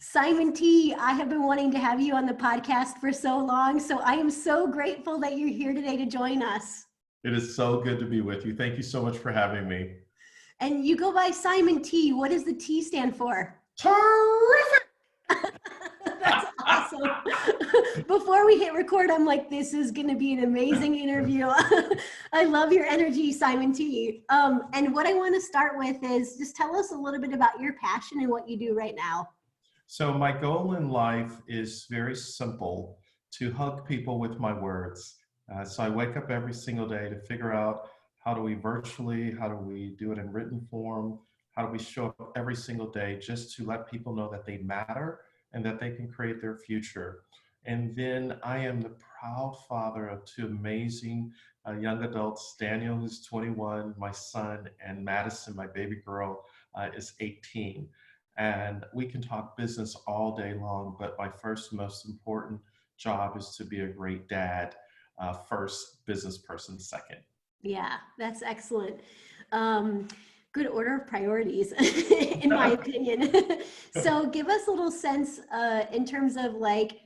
Simon T, I have been wanting to have you on the podcast for so long, so I am so grateful that you're here today to join us. It is so good to be with you. Thank you so much for having me. And you go by Simon T. What does the T stand for? Terrific! That's awesome. Before we hit record, I'm like, this is going to be an amazing interview. I love your energy, Simon T. And what I want to start with is just tell us a little bit about your passion and what you do right now. So my goal in life is very simple, to hug people with my words. So I wake up every single day to figure out how do we virtually, how do we do it in written form, how do we show up every single day just to let people know that they matter and that they can create their future. And then I am the proud father of two amazing young adults, Daniel, who's 21, my son, and Madison, my baby girl, is 18. And we can talk business all day long, but my first most important job is to be a great dad, first, business person second. Yeah, that's excellent. Good order of priorities, in my opinion. So give us a little sense in terms of like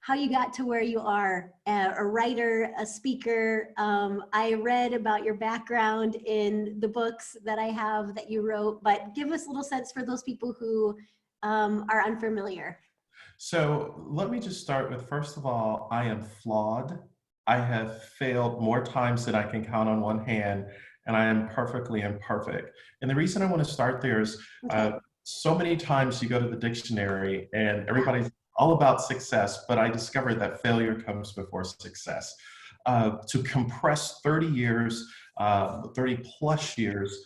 how you got to where you are, a writer, a speaker. I read about your background in the books that I have that you wrote, but give us a little sense for those people who are unfamiliar. So let me just start with, first of all, I am flawed. I have failed more times than I can count on one hand, and I am perfectly imperfect. And the reason I want to start there is so many times you go to the dictionary and everybody's all about success, but I discovered that failure comes before success. To compress 30 years, 30 plus years,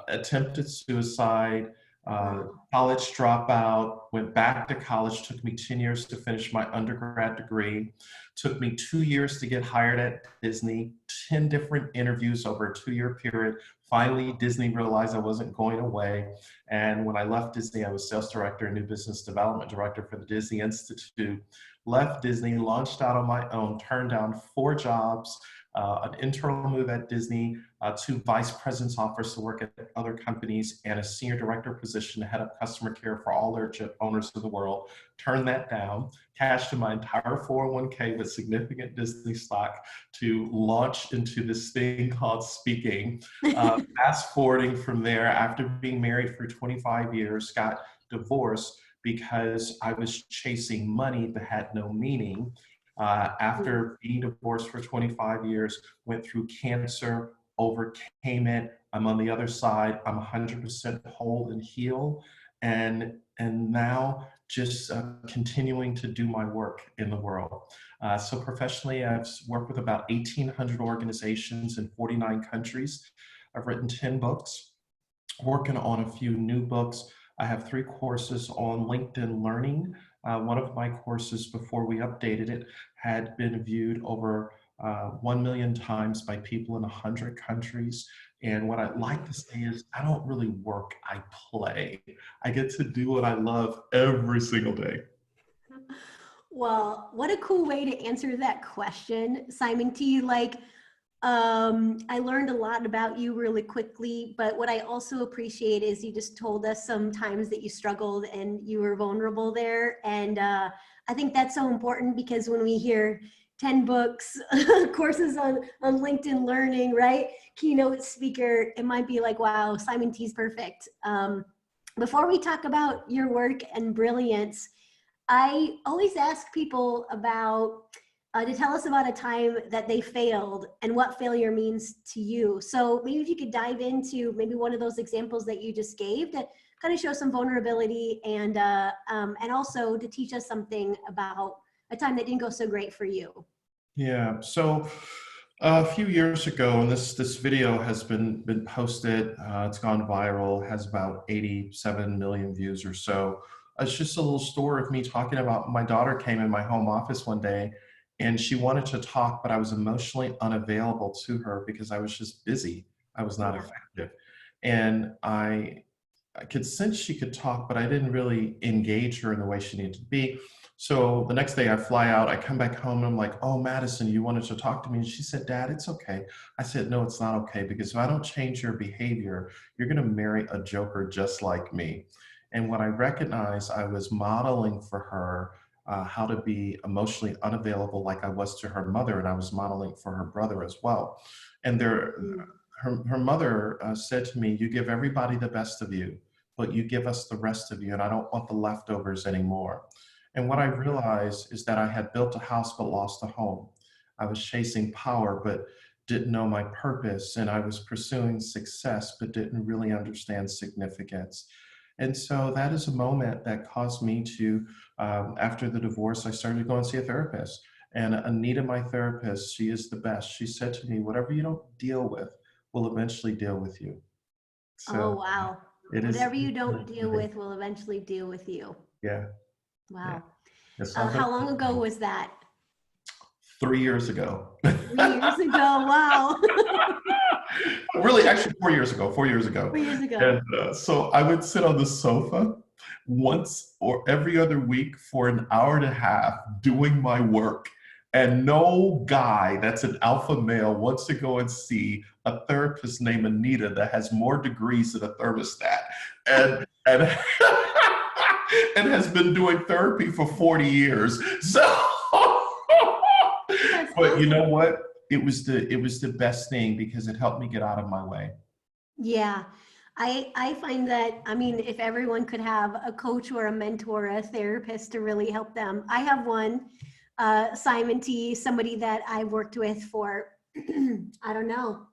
attempted suicide, college dropout, went back to college, took me 10 years to finish my undergrad degree, took me 2 years to get hired at Disney, 10 different interviews over a 2-year period. Finally, Disney realized I wasn't going away. And when I left Disney, I was sales director and new business development director for the Disney Institute. Left Disney, launched out on my own, turned down 4 jobs, an internal move at Disney, 2 vice president's offers to work at other companies, and a senior director position to head up customer care for all their chip owners of the world. Turned that down, cashed in my entire 401k with significant Disney stock to launch into this thing called speaking. Fast forwarding from there, after being married for 25 years, got divorced because I was chasing money that had no meaning. After being divorced for 25 years, went through cancer, overcame it. I'm on the other side. I'm 100% whole and healed. And now just continuing to do my work in the world. So professionally, I've worked with about 1,800 organizations in 49 countries. I've written 10 books, working on a few new books. I have 3 courses on LinkedIn Learning. One of my courses, before we updated it, had been viewed over 1 million times by people in 100 countries. And what I like to say is, I don't really work, I play. I get to do what I love every single day. Well, what a cool way to answer that question, Simon T. I learned a lot about you really quickly, but what I also appreciate is you just told us some times that you struggled and you were vulnerable there. And I think that's so important, because when we hear 10 books, courses on LinkedIn Learning, right? Keynote speaker, it might be like, wow, Simon T's perfect. Before we talk about your work and brilliance, I always ask people about to tell us about a time that they failed and what failure means to you. So maybe if you could dive into maybe one of those examples that you just gave to kind of show some vulnerability and also to teach us something about a time that didn't go so great for you. Yeah, so a few years ago, and this video has been posted, it's gone viral, has about 87 million views or so. It's just a little story of me talking about, my daughter came in my home office one day and she wanted to talk, but I was emotionally unavailable to her because I was just busy. I was not effective. And I could sense she could talk, but I didn't really engage her in the way she needed to be. So the next day I fly out, I come back home and I'm like, oh, Madison, you wanted to talk to me? And she said, Dad, it's okay. I said, no, it's not okay, because if I don't change your behavior, you're going to marry a joker just like me. And when I recognized I was modeling for her how to be emotionally unavailable like I was to her mother, and I was modeling for her brother as well. And Mm. her mother said to me, "You give everybody the best of you, but you give us the rest of you, and I don't want the leftovers anymore." And what I realized is that I had built a house but lost a home. I was chasing power but didn't know my purpose, and I was pursuing success but didn't really understand significance. And so that is a moment that caused me to, after the divorce, I started to go and see a therapist. And Anita, my therapist, she is the best. She said to me, "Whatever you don't deal with will eventually deal with you." Oh, So wow. it is, Whatever you don't deal with will eventually deal with you. yeah, yeah. Wow. It's something. How long ago was that? 3 years ago. 3 years ago. Wow. Really, actually 4 years ago, 4 years ago. 4 years And ago. so I would sit on the sofa once or every other week for an hour and a half doing my work. And no guy that's an alpha male wants to go and see a therapist named Anita that has more degrees than a thermostat and and has been doing therapy for 40 years. So That's but you know awesome. what? It was the best thing because it helped me get out of my way. Yeah. I find that, I mean, if everyone could have a coach or a mentor, a therapist to really help them. I have one, Simon T, somebody that I've worked with for, I don't know,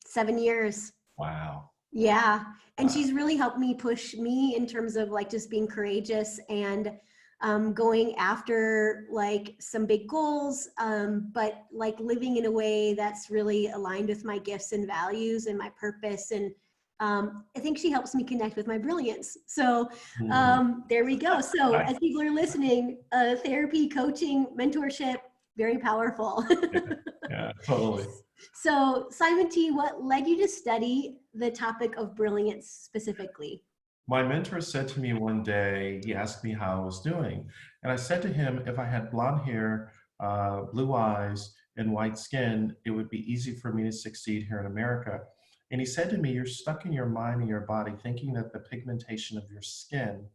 7 years. Wow. Yeah. And Wow. she's really helped me push me in terms of like just being courageous and going after like some big goals, but like living in a way that's really aligned with my gifts and values and my purpose. And I think she helps me connect with my brilliance. So Mm. there we go. So Nice. as people are listening, therapy, coaching, mentorship, very powerful. Yeah, yeah, totally. So, Simon T, what led you to study the topic of brilliance specifically? My mentor said to me one day, he asked me how I was doing. And I said to him, if I had blonde hair, blue eyes, and white skin, it would be easy for me to succeed here in America. And he said to me, "You're stuck in your mind and your body thinking that the pigmentation of your skin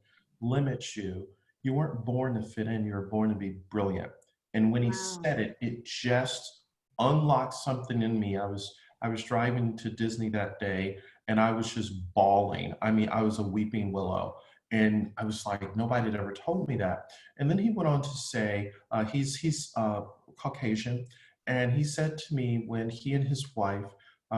limits you. You weren't born to fit in, you were born to be brilliant." And when he Wow. said it, it just unlocked something in me. I was driving to Disney that day and I was just bawling. I mean, I was a weeping willow. And I was like, nobody had ever told me that. And then he went on to say, he's Caucasian, and he said to me when he and his wife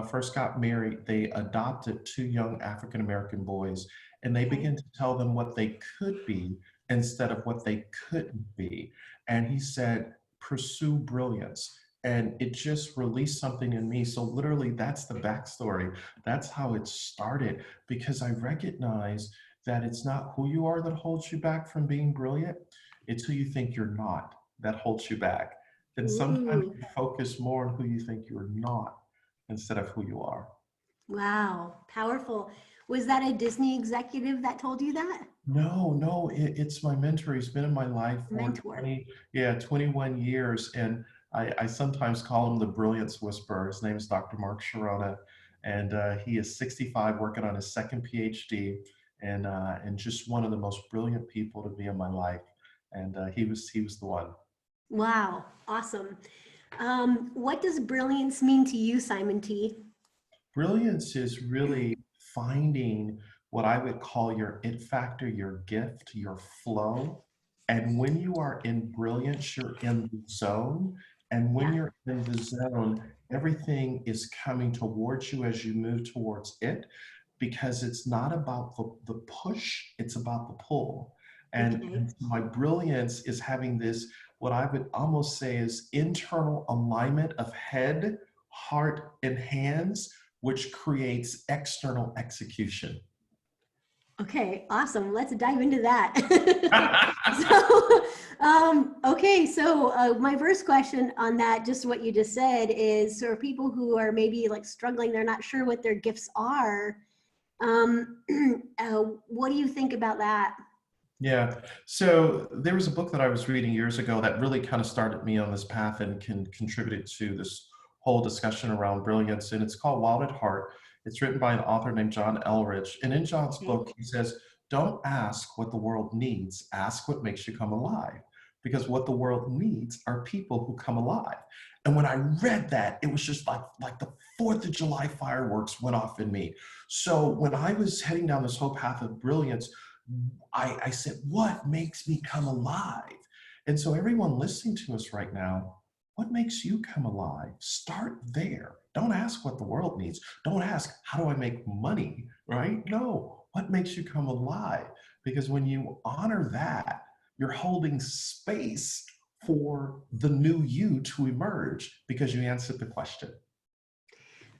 first got married, they adopted two young African American boys, and they Okay. began to tell them what they could be instead of what they couldn't be. And he said, pursue brilliance. And it just released something in me. So literally, that's the backstory. That's how it started because I recognize that it's not who you are that holds you back from being brilliant. It's who you think you're not that holds you back. And sometimes Ooh, you focus more on who you think you're not instead of who you are. wow. Powerful. Was that a Disney executive that told you that? No, no, it's my mentor. He's been in my life for Mentor. 20, yeah, 21 years. And I sometimes call him the brilliance whisperer. His name is Dr. Mark Sharona. And he is 65, working on his second PhD, and just one of the most brilliant people to be in my life. And he was the one. Wow. Awesome. What does brilliance mean to you, Simon T? Brilliance is really finding what I would call your it factor, your gift, your flow. And when you are in brilliance, you're in the zone. And when Yeah. you're in the zone, everything is coming towards you as you move towards it because it's not about the push, it's about the pull. Okay. And my brilliance is having this, what I would almost say is internal alignment of head, heart, and hands, which creates external execution. Okay, awesome. Let's dive into that. So, okay, so my first question on that, just what you just said, is for people who are maybe like struggling, they're not sure what their gifts are. Um, what do you think about that? Yeah. So there was a book that I was reading years ago that really kind of started me on this path and contributed to this whole discussion around brilliance. And it's called Wild at Heart. It's written by an author named John Elridge. And in John's Okay. book, he says, don't ask what the world needs, ask what makes you come alive. Because what the world needs are people who come alive. And when I read that, it was just like the 4th of July fireworks went off in me. So when I was heading down this whole path of brilliance, I said, what makes me come alive? And so everyone listening to us right now, what makes you come alive? Start there. Don't ask what the world needs. Don't ask, how do I make money, right? No, what makes you come alive? Because when you honor that, you're holding space for the new you to emerge because you answered the question.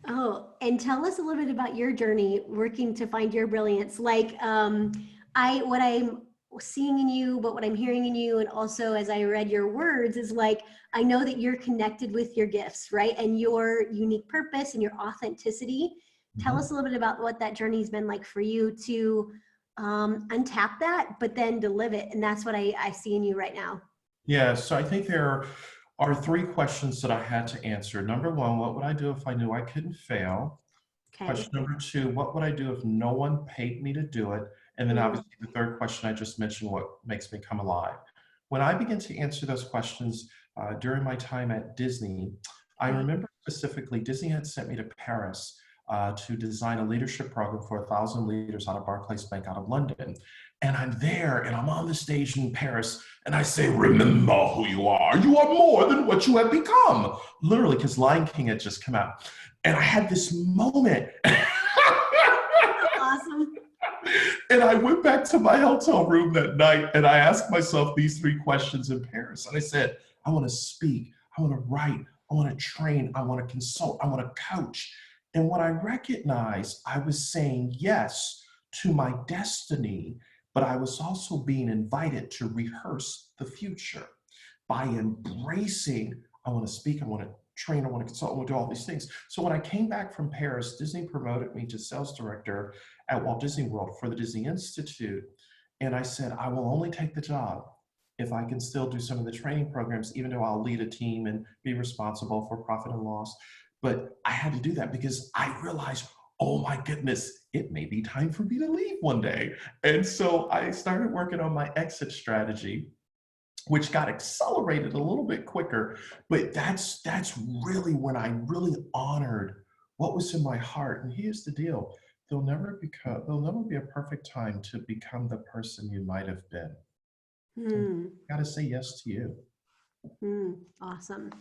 Oh, and tell us a little bit about your journey working to find your brilliance. Like, what I'm seeing in you, but what I'm hearing in you, and also as I read your words, is like, I know that you're connected with your gifts, right? And your unique purpose and your authenticity. Tell us a little bit about what that journey's been like for you to untap that, but then to live it. And that's what I see in you right now. Yeah, so I think there are 3 questions that I had to answer. Number 1, what would I do if I knew I couldn't fail? Okay. Question number 2, what would I do if no one paid me to do it? And then Mm, obviously the 3rd question I just mentioned, what makes me come alive? When I began to answer those questions during my time at Disney, I okay. remember specifically Disney had sent me to Paris to design a leadership program for 1,000 leaders out of Barclays Bank out of London. And I'm there and I'm on the stage in Paris and I say, remember who you are. You are more than what you have become. Literally, because Lion King had just come out. And I had this moment. Awesome. And I went back to my hotel room that night and I asked myself these 3 questions in Paris. And I said, I want to speak, I want to write, I want to train, I want to consult, I want to coach. And when I recognized I was saying yes to my destiny, but I was also being invited to rehearse the future by embracing, I want to speak, I want to train, I want to consult, I want to do all these things. So when I came back from Paris, Disney promoted me to sales director at Walt Disney World for the Disney Institute. And I said, I will only take the job if I can still do some of the training programs, even though I'll lead a team and be responsible for profit and loss. But I had to do that because I realized, oh my goodness, it may be time for me to leave one day. And so I started working on my exit strategy, which got accelerated a little bit quicker. But that's really when I really honored what was in my heart. And here's the deal. There'll never be a perfect time to become the person you might have been. So you Hmm. gotta say yes to you. Awesome.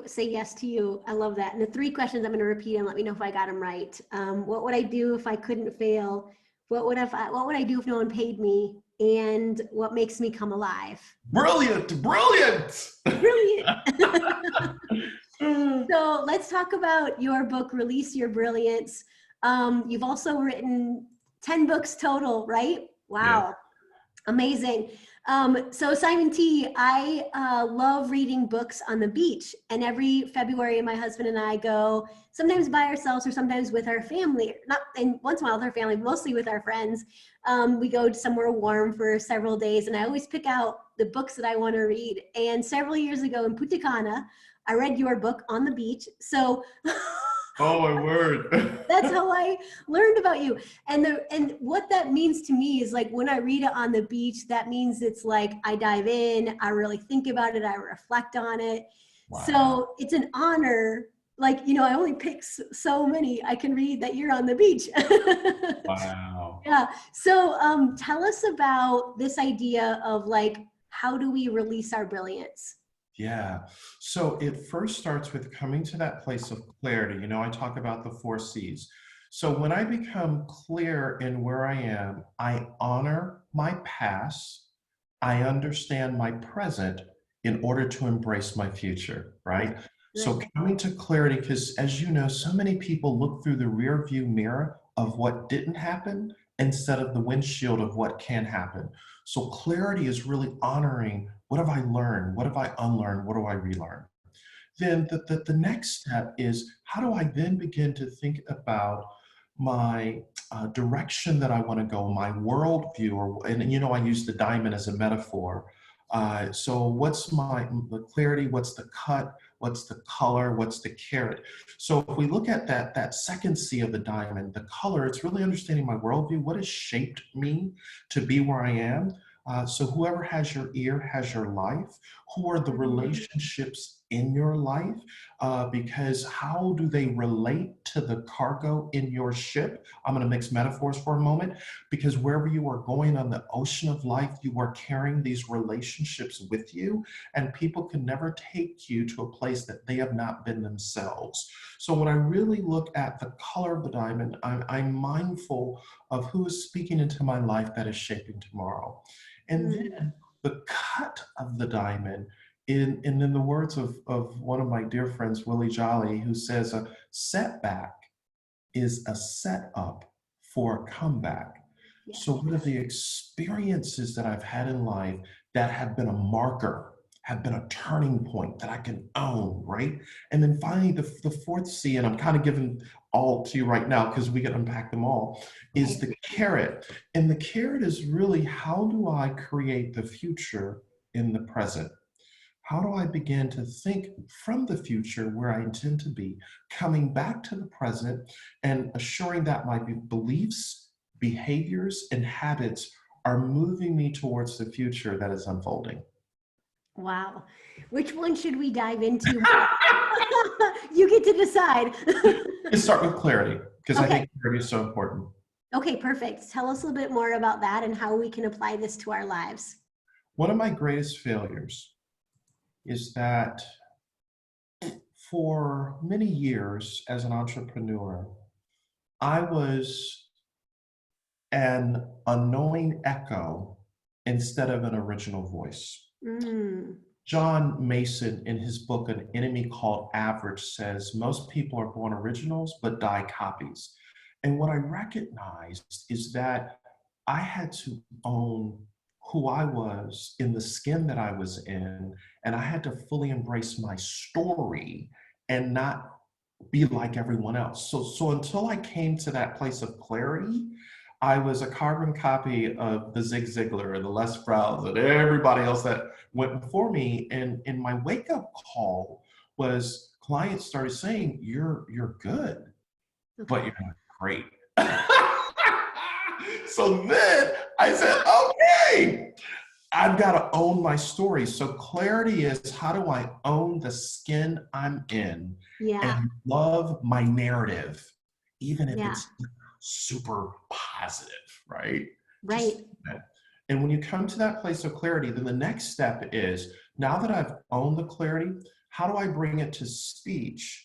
Say yes to you. I love that. And the 3 questions I'm going to repeat and let me know if I got them right. What would I do if I couldn't fail? What would I do if no one paid me? And what makes me come alive? Brilliant, brilliant. Brilliant. So let's talk about your book, Release Your Brilliance. You've also written 10 books total, right? Yeah. Wow. Amazing. So Simon T, I love reading books on the beach. And every February, my husband and I go sometimes by ourselves or sometimes with our family. Not, and once in a while with our family, mostly with our friends. We go to somewhere warm for several days. And I always pick out the books that I want to read. And several years ago in Punta Cana, I read your book on the beach. So Oh my word. that's how I learned about you. And what that means to me is like when I read it on the beach, that means it's like I dive in, I really think about it, I reflect on it. Wow. So it's an honor. Like, I only pick so many I can read that you're on the beach. Wow. Yeah. So tell us about this idea of like, how do we release our brilliance? Yeah. So it first starts with coming to that place of clarity. I talk about the 4 C's. So when I become clear in where I am, I honor my past, I understand my present in order to embrace my future, right? So Good. coming to clarity, because as you know, so many people look through the rear view mirror of what didn't happen instead of the windshield of what can happen. So clarity is really honoring, what have I learned? What have I unlearned? What do I relearn? Then the next step is, how do I then begin to think about my direction that I want to go, my worldview, and I use the diamond as a metaphor. So what's the clarity? What's the cut? What's the color? What's the carrot? So if we look at that second C of the diamond, the color, it's really understanding my worldview. What has shaped me to be where I am? So whoever has your ear has your life. Who are the relationships in your life? Because how do they relate to the cargo in your ship? I'm going to mix metaphors for a moment, because wherever you are going on the ocean of life, you are carrying these relationships with you, and people can never take you to a place that they have not been themselves. So when I really look at the color of the diamond, I'm mindful of who is speaking into my life that is shaping tomorrow. And then the cut of the diamond, in the words of one of my dear friends, Willie Jolly, who says, a setback is a setup for a comeback. Yes. So what are the experiences that I've had in life that have been a marker, have been a turning point that I can own, right? And then finally, the fourth C, and I'm kind of giving all to you right now because we can unpack them all, is the carrot. And the carrot is really, how do I create the future in the present? How do I begin to think from the future where I intend to be, coming back to the present and assuring that my beliefs, behaviors, and habits are moving me towards the future that is unfolding? Wow. Which one should we dive into? You get to decide. Let's start with clarity, because I Okay. think clarity is so important. Okay, perfect. Tell us a little bit more about that and how we can apply this to our lives. One of my greatest failures is that for many years as an entrepreneur, I was an annoying echo instead of an original voice. Mm. John Mason, in his book, An Enemy Called Average, says most people are born originals but die copies. And what I recognized is that I had to own who I was in the skin that I was in, and I had to fully embrace my story and not be like everyone else. So until I came to that place of clarity, I was a carbon copy of the Zig Ziglar and the Les Browns and everybody else that went before me. And my wake up call was clients started saying, you're good, but you're not great. So then I said, okay, I've got to own my story. So clarity is, how do I own the skin I'm in and love my narrative, even if it's super positive, right? Right. And when you come to that place of clarity, then the next step is, now that I've owned the clarity, how do I bring it to speech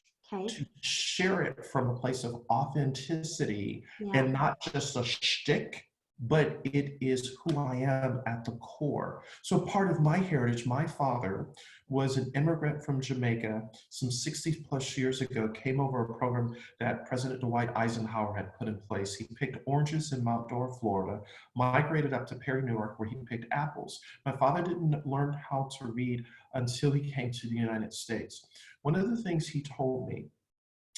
to share it from a place of authenticity and not just a shtick, but it is who I am at the core. So part of my heritage, my father was an immigrant from Jamaica some 60 plus years ago, came over a program that President Dwight Eisenhower had put in place. He picked oranges in Mount Dora, Florida, migrated up to Perry, Newark, where he picked apples. My father didn't learn how to read until he came to the United States. One of the things he told me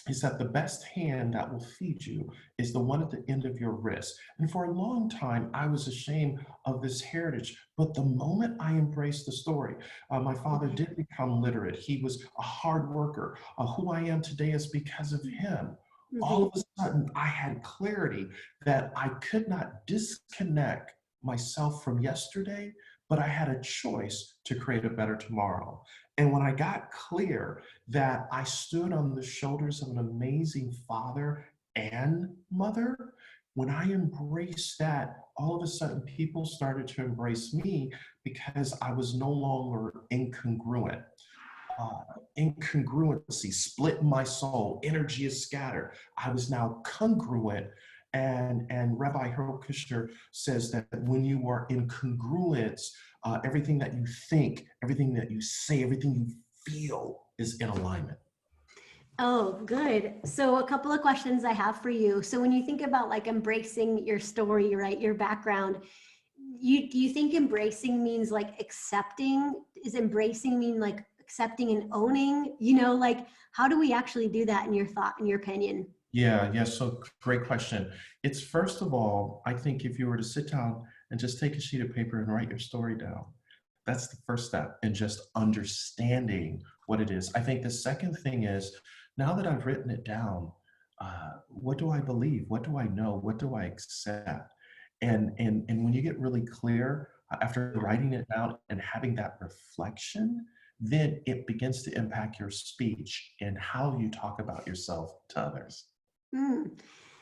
is that the best hand that will feed you is the one at the end of your wrist. And for a long time, I was ashamed of this heritage. But the moment I embraced the story, my father did become literate. He was a hard worker. Who I am today is because of him. All of a sudden, I had clarity that I could not disconnect myself from yesterday, but I had a choice to create a better tomorrow. And when I got clear that I stood on the shoulders of an amazing father and mother, when I embraced that, all of a sudden people started to embrace me because I was no longer incongruent. Incongruency split my soul, energy is scattered. I was now congruent. And Rabbi Harold Kushner says that when you are in congruence, everything that you think, everything that you say, everything you feel is in alignment. Oh, good. So a couple of questions I have for you. So when you think about like embracing your story, right, your background, do you think embracing means like accepting? Is embracing mean like accepting and owning? You know, like how do we actually do that in your thought, in your opinion? Yeah, so great question. It's, first of all, I think if you were to sit down and just take a sheet of paper and write your story down, That's the first step in just understanding what it is. I think the second thing is, now that I've written it down, what do I believe? What do I know? What do I accept? And when you get really clear after writing it down and having that reflection, then it begins to impact your speech and how you talk about yourself to others. Mm.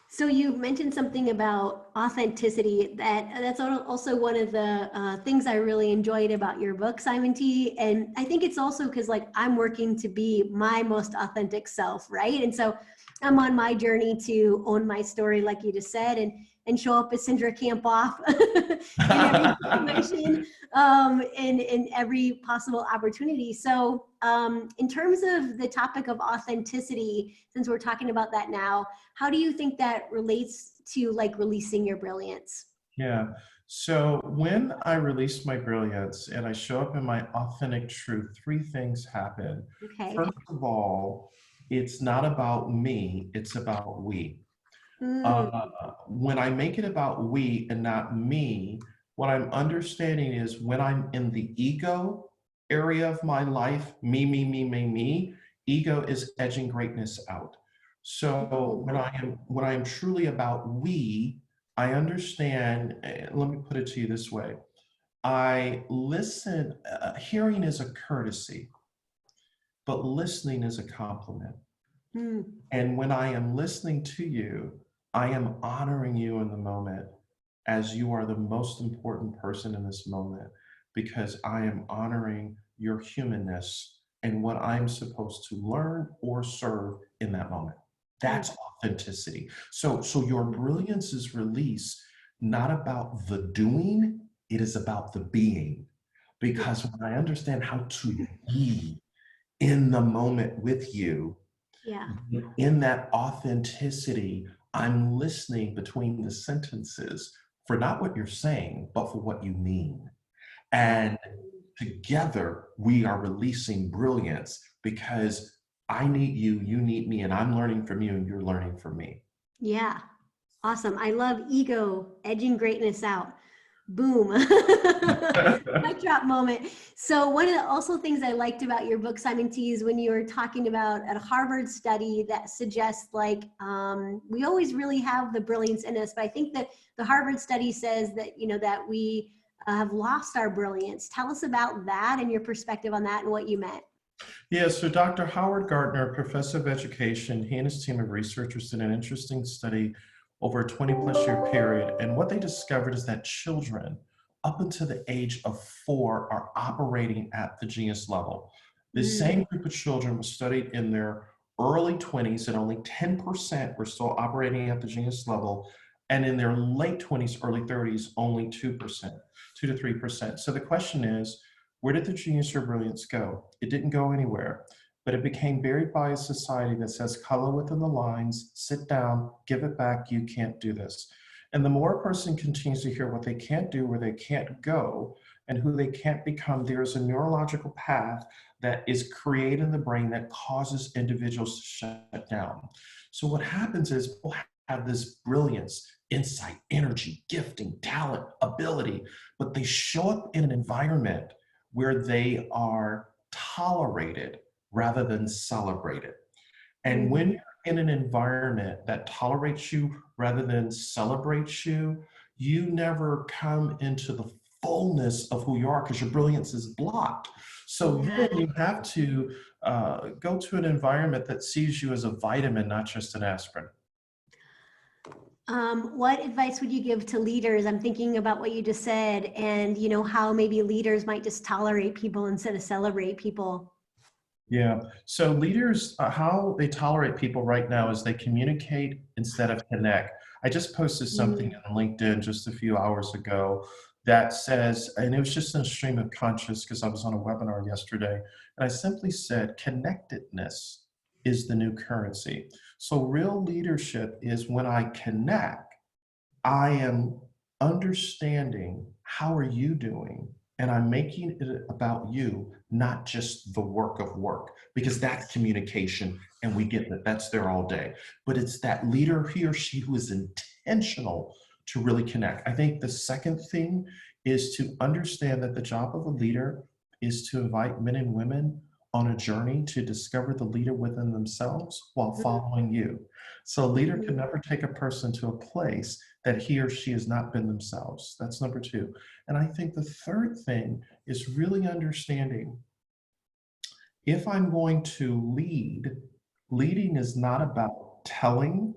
So you mentioned something about authenticity. That's also one of the things I really enjoyed about your book, Simon T. And I think it's also because like I'm working to be my most authentic self, right? And so I'm on my journey to own my story, like you just said, and show up as Cindra Camp off in every situation, in every possible opportunity. So in terms of the topic of authenticity, since we're talking about that now, how do you think that relates to like releasing your brilliance? Yeah. So when I release my brilliance and I show up in my authentic truth, three things happen. Okay. First of all, it's not about me, it's about we. Mm, Uh, when I make it about we and not me, what I'm understanding is when I'm in the ego area of my life, me, ego is edging greatness out. So when I am truly about we, I understand, let me put it to you this way. I listen, hearing is a courtesy, but listening is a compliment. mm, And when I am listening to you, I am honoring you in the moment as you are the most important person in this moment because I am honoring your humanness and what I'm supposed to learn or serve in that moment. mm, That's authenticity. So your brilliance is released not about the doing, it is about the being. yeah, Because when I understand how to be in the moment with you, yeah. in that authenticity, I'm listening between the sentences for not what you're saying, but for what you mean. And together we are releasing brilliance because I need you, you need me, and I'm learning from you, and you're learning from me. Yeah. Awesome. I love ego, edging greatness out. Boom. Mic drop moment. So one of the also things I liked about your book, Simon T, is when you were talking about a Harvard study that suggests like we always really have the brilliance in us, but I think that the Harvard study says that that we have lost our brilliance. Tell us about that and your perspective on that and what you meant. Yeah, so Dr. Howard Gardner, professor of education, he and his team of researchers did an interesting study over a 20 plus year period. And what they discovered is that children up until the age of 4 are operating at the genius level. This Mm, same group of children was studied in their early 20s, and only 10% were still operating at the genius level. And in their late 20s, early 30s, only 2%, 2 to 3%. So the question is, where did the genius or brilliance go? It didn't go anywhere, but it became buried by a society that says color within the lines, sit down, give it back, you can't do this. And the more a person continues to hear what they can't do, where they can't go, and who they can't become, there's a neurological path that is created in the brain that causes individuals to shut down. So what happens is people have this brilliance, insight, energy, gifting, talent, ability, but they show up in an environment where they are tolerated rather than celebrated. And mm, when you're in an environment that tolerates you rather than celebrates you, you never come into the fullness of who you are because your brilliance is blocked. So yeah. then you have to go to an environment that sees you as a vitamin, not just an aspirin. What advice would you give to leaders? I'm thinking about what you just said and how maybe leaders might just tolerate people instead of celebrate people. Yeah. So leaders, how they tolerate people right now is they communicate instead of connect. I just posted something Mm, on LinkedIn just a few hours ago that says, and it was just in a stream of conscious because I was on a webinar yesterday, and I simply said, connectedness is the new currency. So real leadership is when I connect, I am understanding how are you doing, and I'm making it about you, not just the work of work, because that's communication, and we get that that's there all day. But it's that leader, he or she, who is intentional to really connect. I think the second thing is to understand that the job of a leader is to invite men and women on a journey to discover the leader within themselves while following you. So a leader can Mhm. never take a person to a place that he or she has not been themselves. That's number two. And I think the third thing is really understanding if I'm going to lead, leading is not about telling,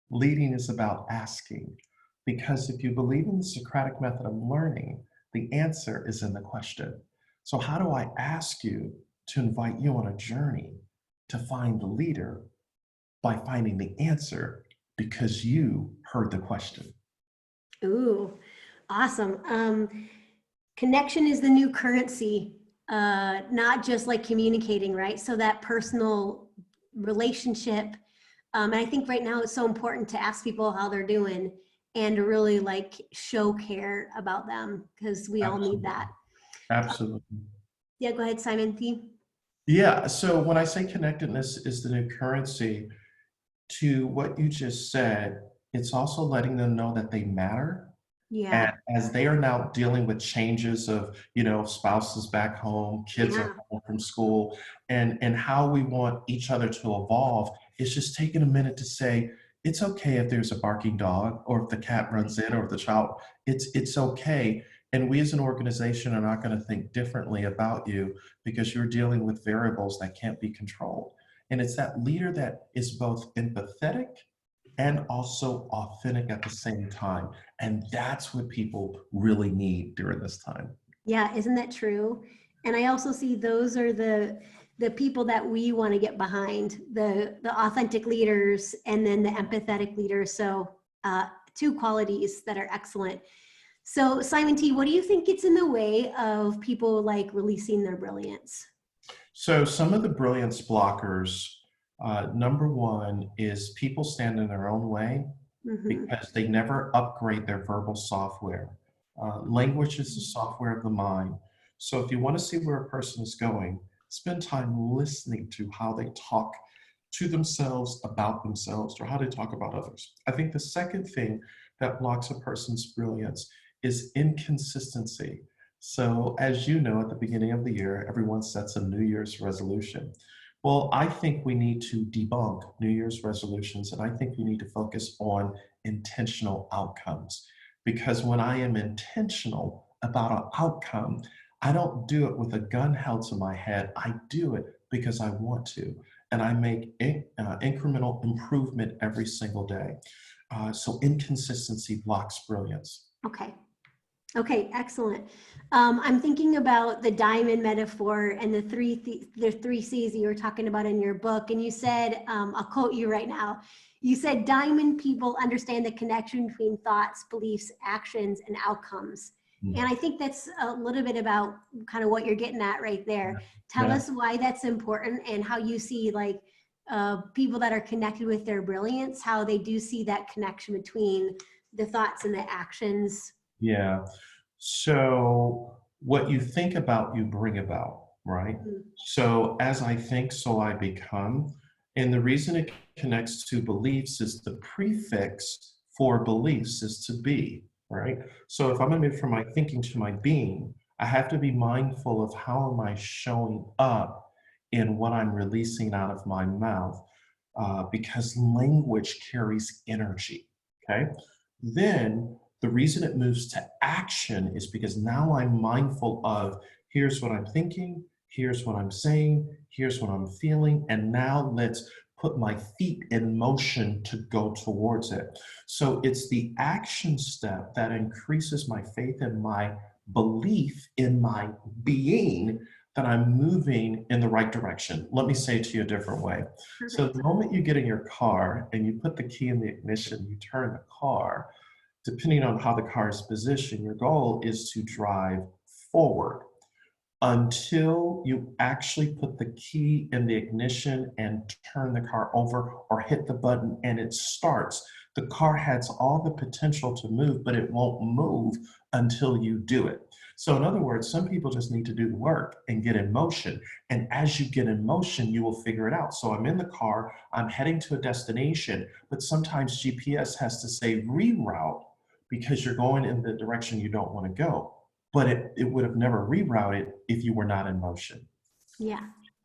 leading is about asking. Because if you believe in the Socratic method of learning, the answer is in the question. So, how do I ask you to invite you on a journey to find the leader by finding the answer because you heard the question? Ooh, awesome. Connection is the new currency, not just like communicating, right? So that personal relationship. And I think right now it's so important to ask people how they're doing and to really like show care about them because we all need Absolutely. that. Absolutely. Yeah, go ahead, Simon P. Yeah. So, when I say connectedness is the new currency, to what you just said, it's also letting them know that they matter. And Yeah, as they are now dealing with changes of, spouses back home, kids are yeah, home from school, and how we want each other to evolve, it's just taking a minute to say, it's okay if there's a barking dog or if the cat runs in or if the child, it's okay. And we as an organization are not going to think differently about you because you're dealing with variables that can't be controlled. And it's that leader that is both empathetic and also authentic at the same time. And that's what people really need during this time. yeah. Isn't that true? And I also see those are the people that we want to get behind, the authentic leaders and then the empathetic leaders. So two qualities that are excellent. So Simon T, what do you think gets in the way of people like releasing their brilliance? So, some of the brilliance blockers, number one is people stand in their own way Mm-hmm. because they never upgrade their verbal software. Language is the software of the mind. So, if you want to see where a person is going, spend time listening to how they talk to themselves about themselves or how they talk about others. I think the second thing that blocks a person's brilliance is inconsistency. So, as you know, at the beginning of the year, everyone sets a New Year's resolution. Well, I think we need to debunk New Year's resolutions, and I think we need to focus on intentional outcomes. Because when I am intentional about an outcome, I don't do it with a gun held to my head. I do it because I want to, and I make incremental improvement every single day. So, inconsistency blocks brilliance. Okay. Okay, excellent. I'm thinking about the diamond metaphor and the three C's you were talking about in your book. And you said, I'll quote you right now. You said, diamond people understand the connection between thoughts, beliefs, actions, and outcomes. And I think that's a little bit about kind of what you're getting at right there. Tell Yeah. us why that's important and how you see like people that are connected with their brilliance, how they do see that connection between the thoughts and the actions. Yeah. So what you think about, you bring about, right? Mhm. So as I think, so I become. And the reason it connects to beliefs is the prefix for beliefs is to be, right? So if I'm going to move from my thinking to my being, I have to be mindful of how am I showing up in what I'm releasing out of my mouth, because language carries energy, okay? Then the reason it moves to action is because now I'm mindful of here's what I'm thinking, here's what I'm saying, here's what I'm feeling, and now let's put my feet in motion to go towards it. So it's the action step that increases my faith and my belief in my being that I'm moving in the right direction. Let me say it to you a different way. So Perfect. the moment you get in your car and you put the key in the ignition, you turn the car, depending on how the car is positioned, your goal is to drive forward until you actually put the key in the ignition and turn the car over or hit the button and it starts. The car has all the potential to move, but it won't move until you do it. So, in other words, some people just need to do the work and get in motion. And as you get in motion, you will figure it out. So, I'm in the car, I'm heading to a destination, but sometimes GPS has to say reroute because you're going in the direction you don't want to go. but it would have never rerouted if you were not in motion. Yeah,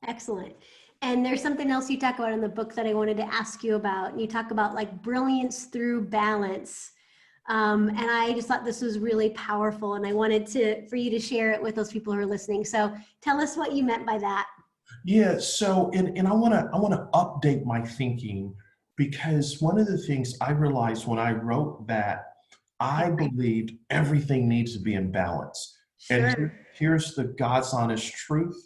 excellent. And there's something else you talk about in the book that I wanted to ask you about. You talk about like brilliance through balance. And I just thought this was really powerful, and I wanted for you to share it with those people who are listening. So tell us what you meant by that. Yeah, so and I wanna update my thinking, because one of the things I realized when I wrote that, Okay, I believed everything needs to be in balance. And sure. here's the God's honest truth.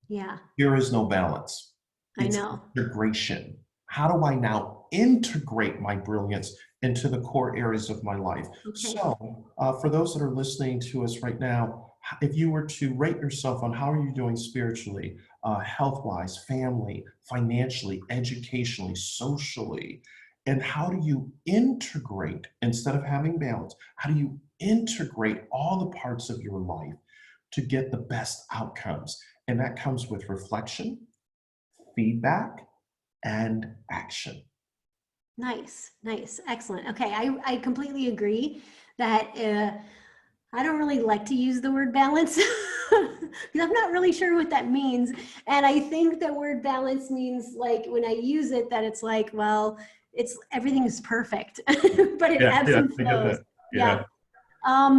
Yeah, Here is no balance. I It's know. integration. How do I now integrate my brilliance into the core areas of my life? Okay. So, for those that are listening to us right now, if you were to rate yourself on how are you doing spiritually, health-wise, family, financially, educationally, socially, and how do you integrate instead of having balance? How do you integrate all the parts of your life to get the best outcomes? And that comes with reflection, feedback, and action. Nice, nice, excellent. Okay, I completely agree that I don't really like to use the word balance because I'm not really sure what that means. And I think the word balance means like when I use it, that it's like, well, it's everything is perfect, but it Yeah, ebbs yeah, and I get flows. that. Yeah. Yeah.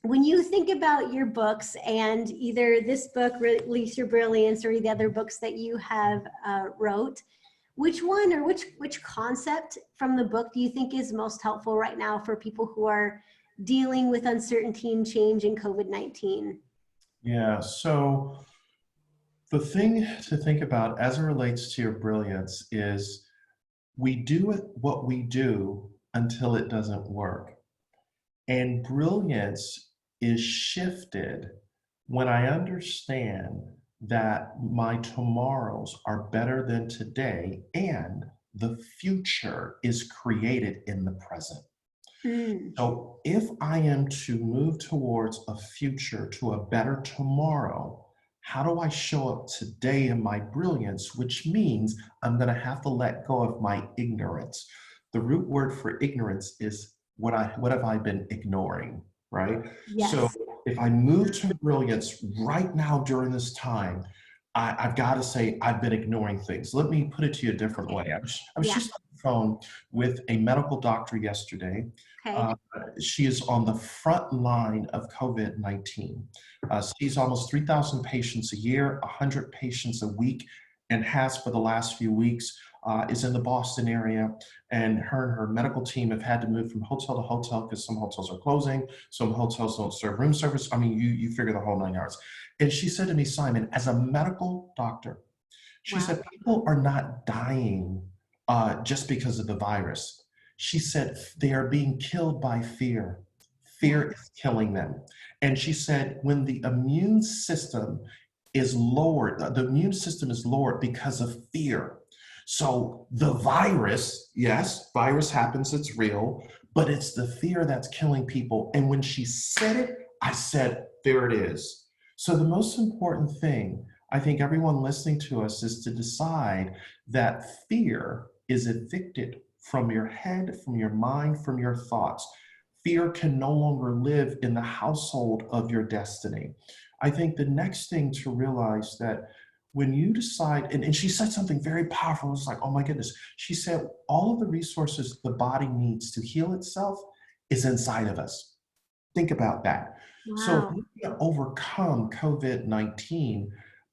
When you think about your books and either this book, Release Your Brilliance, or the other books that you have wrote, which one or which concept from the book do you think is most helpful right now for people who are dealing with uncertainty and change in COVID-19? Yeah. So the thing to think about as it relates to your brilliance is we do what we do until it doesn't work. And brilliance is shifted when I understand that my tomorrows are better than today and the future is created in the present. Mm, So if I am to move towards a future, to a better tomorrow, how do I show up today in my brilliance? Which means I'm going to have to let go of my ignorance. The root word for ignorance is what have I been ignoring, right? So yes. if I move to brilliance right now during this time, I've got to say I've been ignoring things. Let me put it to you a different Okay. way. I was Yeah. just on the phone with a medical doctor yesterday. Okay. uh, she is on the front line of COVID-19. Sees almost 3,000 patients a year, 100 patients a week, and has for the last few weeks. Is in the Boston area, and her medical team have had to move from hotel to hotel because some hotels are closing, some hotels don't serve room service. I mean, you figure the whole 9 yards. And she said to me, Simon, as a medical doctor, she Wow. said, people are not dying just because of the virus. She said, they are being killed by fear. Yeah. Fear is killing them. And she said, when the immune system is lowered, the immune system is lowered because of fear. So the virus, yes, virus happens, it's real, but it's the fear that's killing people. And when she said it, I said, there it is. So the most important thing I think everyone listening to us is to decide that fear is evicted from your head, from your mind, from your thoughts. Fear can no longer live in the household of your destiny. I think the next thing to realize that when you decide, and she said something very powerful, it was like, oh my goodness. She said, all of the resources the body needs to heal itself is inside of us. Think about that. So if Wow. we're going to overcome COVID-19,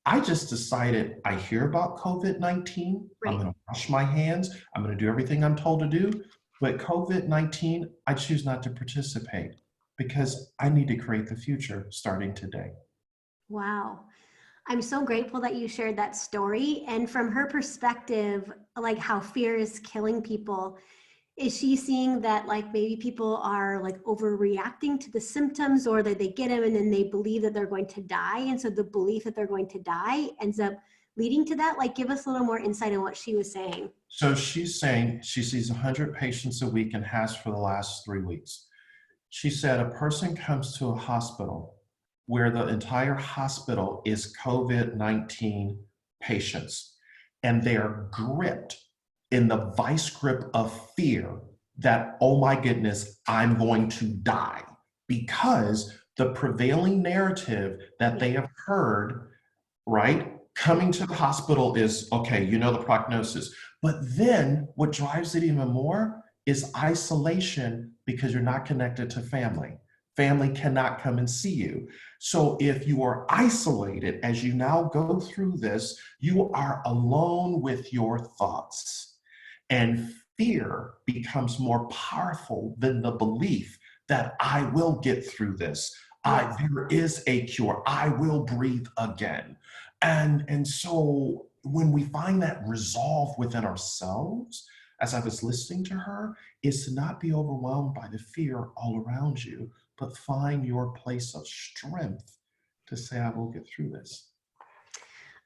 I just decided I hear about COVID-19. I'm Right. going to wash my hands. I'm going to do everything I'm told to do. But COVID-19, I choose not to participate because I need to create the future starting today. Wow. I'm so grateful that you shared that story. And from her perspective, like how fear is killing people, is she seeing that like maybe people are like overreacting to the symptoms, or that they get them and then they believe that they're going to die? And so the belief that they're going to die ends up leading to that. Like, give us a little more insight on what she was saying. So she's saying she sees 100 patients a week and has for the last 3 weeks. She said a person comes to a hospital where the entire hospital is COVID-19 patients, and they are gripped in the vice grip of fear that, oh my goodness, I'm going to die, because the prevailing narrative that they have heard, right? Coming to the hospital is, okay, you know the prognosis. But then what drives it even more is isolation because you're not connected to family. Family cannot come and see you. So if you are isolated as you now go through this, you are alone with your thoughts. And fear becomes more powerful than the belief that I will get through this. Yes. There is a cure. I will breathe again. And so when we find that resolve within ourselves, as I was listening to her, is to not be overwhelmed by the fear all around you, but find your place of strength to say, I will get through this.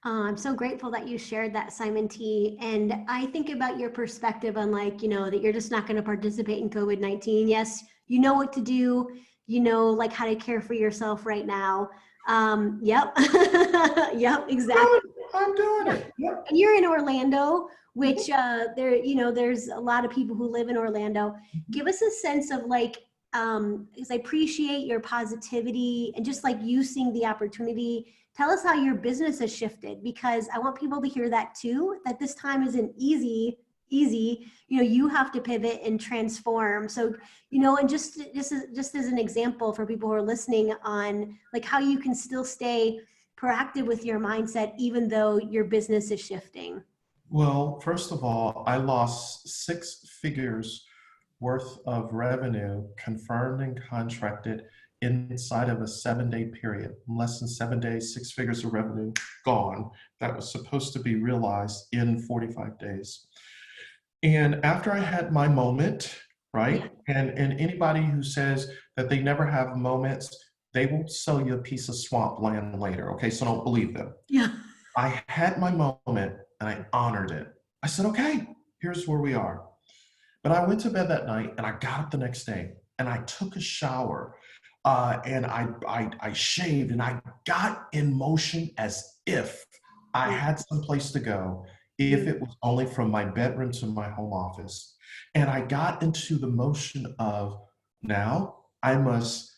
I'm so grateful that you shared that, Simon T. And I think about your perspective on, like, that you're just not going to participate in COVID-19. Yes, you know what to do, like how to care for yourself right now. Yep. Yep, exactly. I'm doing Yeah. it. Yep. And you're in Orlando, which there's a lot of people who live in Orlando. Give us a sense of, like, because I appreciate your positivity and just like you seeing the opportunity. Tell us how your business has shifted, because I want people to hear that too, that this time isn't easy. You have to pivot and transform. So, and just as an example for people who are listening on, like, how you can still stay proactive with your mindset, even though your business is shifting. Well, first of all, I lost 6 figures worth of revenue confirmed and contracted inside of a 7-day period. In less than 7 days, 6 figures of revenue gone. That was supposed to be realized in 45 days. And after I had my moment, right? And anybody who says that they never have moments, they will sell you a piece of swamp land later. Okay, so don't believe them. Yeah. I had my moment and I honored it. I said, okay, here's where we are. But I went to bed that night and I got up the next day and I took a shower and I shaved and I got in motion as if I had some place to go, if it was only from my bedroom to my home office. And I got into the motion of, now I must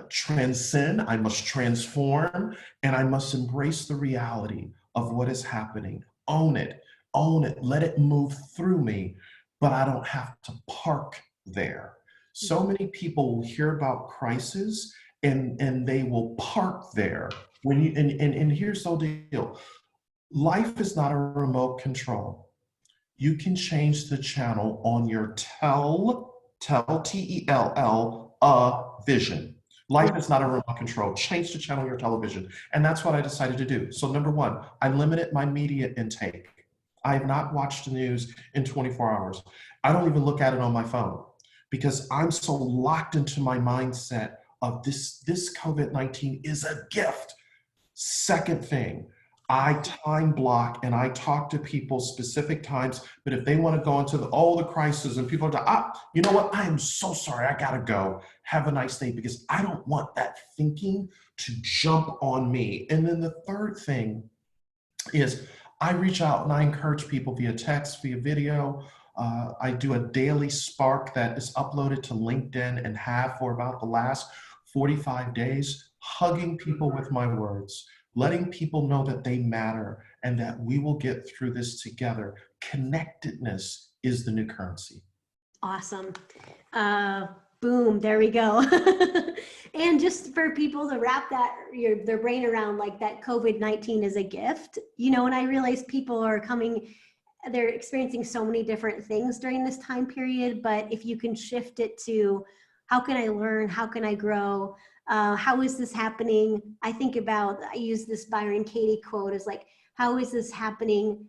transcend, I must transform, and I must embrace the reality of what is happening. Own it, let it move through me, but I don't have to park there. So many people will hear about crisis and they will park there. When you and here's the deal. Life is not a remote control. You can change the channel on your Tell, vision. Life is not a remote control. Change the channel on your television. And that's what I decided to do. So number one, I limited my media intake. I have not watched the news in 24 hours. I don't even look at it on my phone because I'm so locked into my mindset of this COVID-19 is a gift. Second thing, I time block and I talk to people specific times, but if they want to go into the crisis and people are like, you know what? I am so sorry. I got to go. Have a nice day, because I don't want that thinking to jump on me. And then the third thing is I reach out and I encourage people via text, via video. I do a daily spark that is uploaded to LinkedIn and have for about the last 45 days, hugging people with my words, letting people know that they matter and that we will get through this together. Connectedness is the new currency. Awesome. Boom, there we go. And just for people to wrap their brain around, like, that COVID-19 is a gift, and I realize people are they're experiencing so many different things during this time period, but if you can shift it to, how can I learn? How can I grow? How is this happening? I use this Byron Katie quote as, like, how is this happening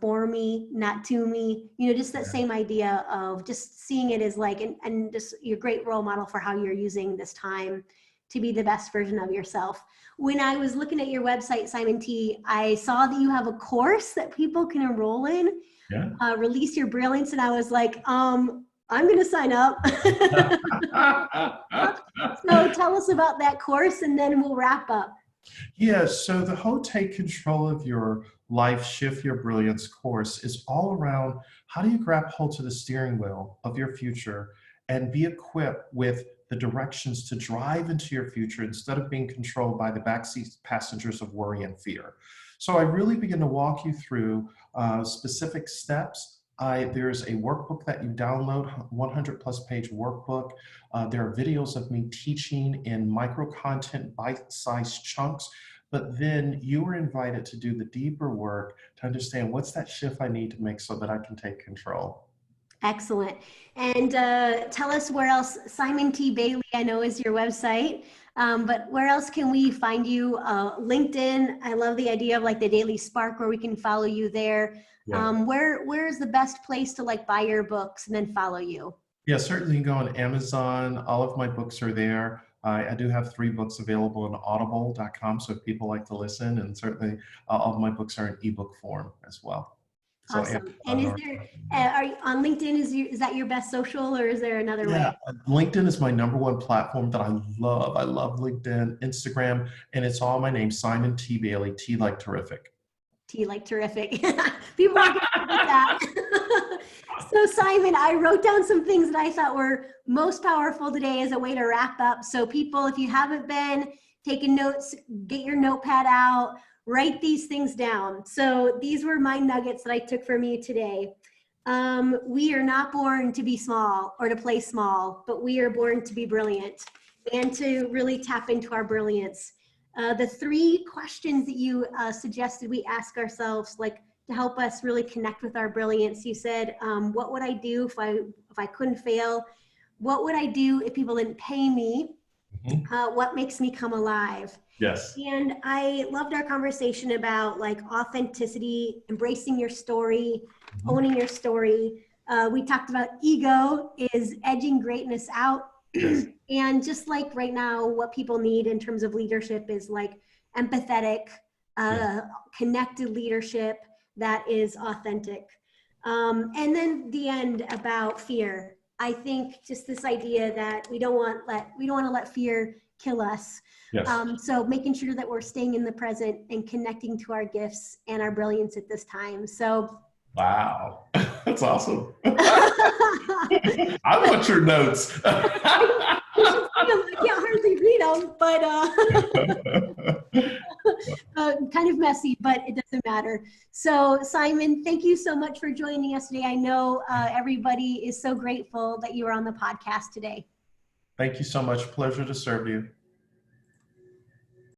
for me, not to me? Just that same idea of just seeing it as, like, and just your great role model for how you're using this time to be the best version of yourself. When I was looking at your website, Simon T., I saw that you have a course that people can enroll in, Release Your Brilliance, and I was like, I'm going to sign up. So tell us about that course and then we'll wrap up. Yeah, so the whole Take Control of Your Life, Shift Your Brilliance course is all around how do you grab hold to the steering wheel of your future and be equipped with the directions to drive into your future instead of being controlled by the backseat passengers of worry and fear. So I really begin to walk you through specific steps. There's a workbook that you download, 100 plus page workbook. There are videos of me teaching in micro content, bite-sized chunks, but then you are invited to do the deeper work to understand what's that shift I need to make so that I can take control. Excellent. And tell us where else, Simon T. Bailey, I know is your website, but where else can we find you? LinkedIn, I love the idea of like the Daily Spark where we can follow you there. Yeah. Where's the best place to like buy your books and then follow you? Yeah, certainly you can go on Amazon. All of my books are there. I do have 3 books available on audible.com, so if people like to listen, and certainly all of my books are in ebook form as well. So Awesome. And Amazon is there, are you on LinkedIn, is that your best social or is there another yeah, way? LinkedIn is my #1 platform that I love. I love LinkedIn, Instagram, and it's all my name, Simon T. Bailey, T like terrific. T like terrific. People are going to get that. So Simon, I wrote down some things that I thought were most powerful today as a way to wrap up. So people, if you haven't been taking notes, get your notepad out, write these things down. So these were my nuggets that I took from you today. We are not born to be small or to play small, but we are born to be brilliant and to really tap into our brilliance. The 3 questions that you suggested we ask ourselves, like to help us really connect with our brilliance. You said, what would I do if I couldn't fail? What would I do if people didn't pay me? What makes me come alive? Yes. And I loved our conversation about like authenticity, embracing your story, owning your story. We talked about ego is edging greatness out. Yes. And just like right now, what people need in terms of leadership is like empathetic, connected leadership that is authentic. And then the end about fear. I think just this idea that we don't want to let fear kill us. Yes. So making sure that we're staying in the present and connecting to our gifts and our brilliance at this time. So wow, that's awesome. I want your notes. I can't hardly read them, but kind of messy, but it doesn't matter. So Simon, thank you so much for joining us today. I know everybody is so grateful that you were on the podcast today. Thank you so much. Pleasure to serve you.